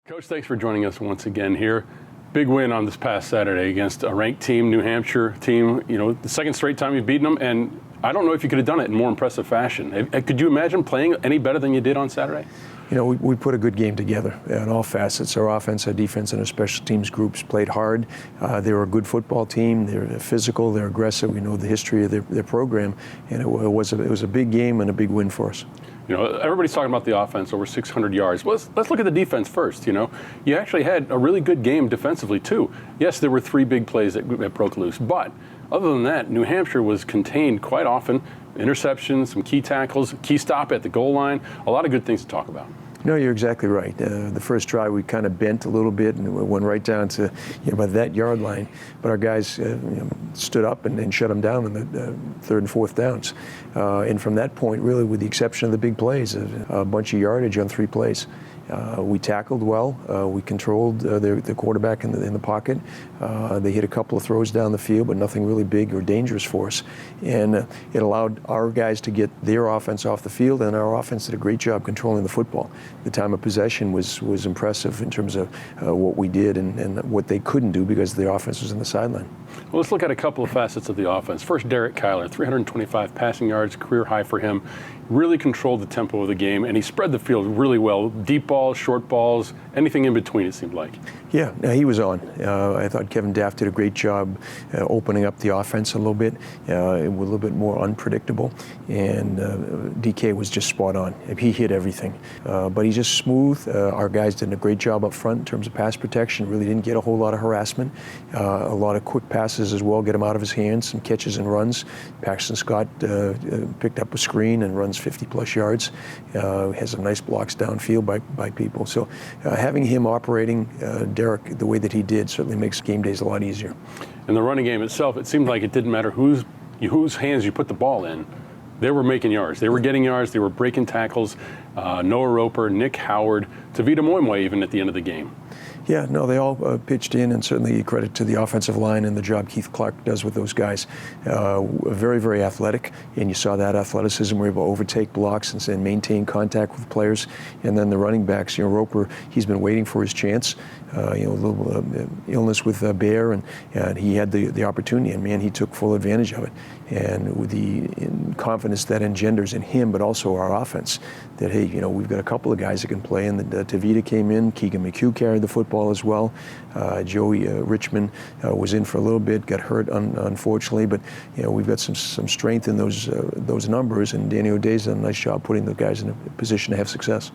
Coach, thanks for joining us once again here. Big win on this past Saturday against a ranked team, New Hampshire team. You know, the second straight time you've beaten them, and I don't know if you could have done it in more impressive fashion. Could you imagine playing any better than you did on Saturday? You know, we put a good game together in all facets. Our offense, our defense, and our special teams groups played hard. They were a good football team. They're physical. They're aggressive. We know the history of their program, and it was a big game and a big win for us. You know, everybody's talking about the offense, over 600 yards. Well, let's look at the defense first. You know, you actually had a really good game defensively too. Yes, there were 3 big plays that broke loose, but other than that, New Hampshire was contained quite often. Interceptions, some key tackles, key stop at the goal line. A lot of good things to talk about. No, you're exactly right. The first drive we kind of bent a little bit and we went right down to about that yard line. But our guys stood up and shut them down in the third and fourth downs. And from that point, really, with the exception of the big plays, a bunch of yardage on 3 plays. We tackled well. We controlled the quarterback in the pocket. They hit a couple of throws down the field, but nothing really big or dangerous for us. And it allowed our guys to get their offense off the field, and our offense did a great job controlling the football. The time of possession was impressive in terms of what we did and what they couldn't do because the offense was in the sideline. Well, let's look at a couple of facets of the offense. First, Derek Kyler, 325 passing yards, career high for him. Really controlled the tempo of the game, and he spread the field really well. Deep balls, short balls, anything in between, it seemed like. Yeah, he was on. I thought Kevin Daft did a great job opening up the offense a little bit, a little bit more unpredictable, and DK was just spot on. He hit everything, but he's just smooth. Our guys did a great job up front in terms of pass protection, really didn't get a whole lot of harassment. A lot of quick passes as well, get him out of his hands, some catches and runs. Paxton Scott picked up a screen and runs 50-plus yards. Has some nice blocks downfield by people. So having him operating Derek the way that he did certainly makes game days a lot easier. In the running game itself, it seemed like it didn't matter whose hands you put the ball in. They were making yards. They were getting yards. They were breaking tackles. Noah Roper, Nick Howard, Tavita Moimwe even at the end of the game. Yeah, no, they all pitched in, and certainly credit to the offensive line and the job Keith Clark does with those guys. Very, very athletic, and you saw that athleticism. We're able to overtake blocks and maintain contact with players. And then the running backs, Roper, he's been waiting for his chance. A little illness with Bear, and he had the opportunity, and man, he took full advantage of it. And with the confidence that engenders in him, but also our offense, that hey, we've got a couple of guys that can play, and Tavita came in, Keegan McHugh carried the football as well. Joey Richmond was in for a little bit, got hurt unfortunately, but we've got some strength in those numbers, and Danny O'Day's done a nice job putting the guys in a position to have success.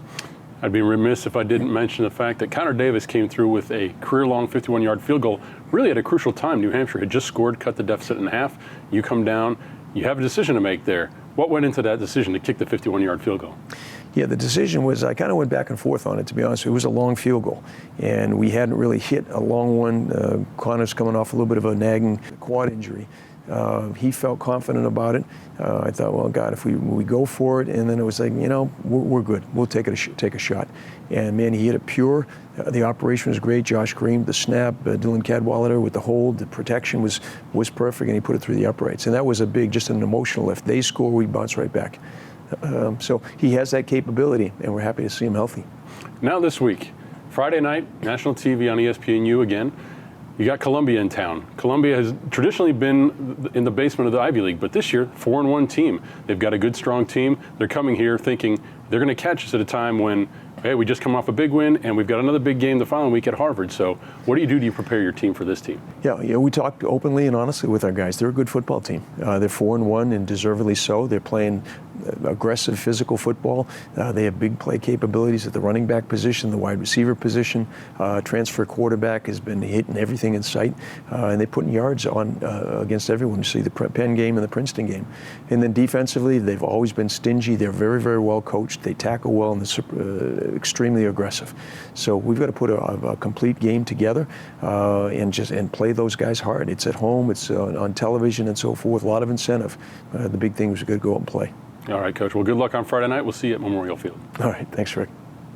I'd be remiss if I didn't mention the fact that Connor Davis came through with a career-long 51-yard field goal, really at a crucial time. New Hampshire had just scored, cut the deficit in half. You come down, you have a decision to make there. What went into that decision to kick the 51-yard field goal? Yeah, the decision was, I kind of went back and forth on it, to be honest. It was a long field goal, and we hadn't really hit a long one. Connor's coming off a little bit of a nagging quad injury. He felt confident about it. I thought, well, God, if we go for it, and then it was like, we're good. We'll take a shot. And man, he hit it pure. The operation was great. Josh Green, the snap, Dylan Cadwallader with the hold, the protection was perfect, and he put it through the uprights. And that was just an emotional lift. They score, we bounce right back. So he has that capability, and we're happy to see him healthy. Now this week, Friday night, national TV on ESPNU again. You got Columbia in town. Columbia has traditionally been in the basement of the Ivy League, but this year, 4-1 team. They've got a good, strong team. They're coming here thinking they're going to catch us at a time when, hey, we just come off a big win, and we've got another big game the following week at Harvard. So what do you prepare your team for this team? Yeah, we talked openly and honestly with our guys. They're a good football team. They're 4-1, and deservedly so. They're playing aggressive physical football. They have big play capabilities at the running back position, the wide receiver position. Transfer quarterback has been hitting everything in sight, and they're putting yards on against everyone. You see the Penn game and the Princeton game. And then defensively, they've always been stingy. They're very, very well coached. They tackle well, and they're extremely aggressive. So we've got to put a complete game together and play those guys hard. It's at home, it's on television and so forth, a lot of incentive. The big thing was to go out and play. All right, Coach. Well, good luck on Friday night. We'll see you at Memorial Field. All right. Thanks, Rick.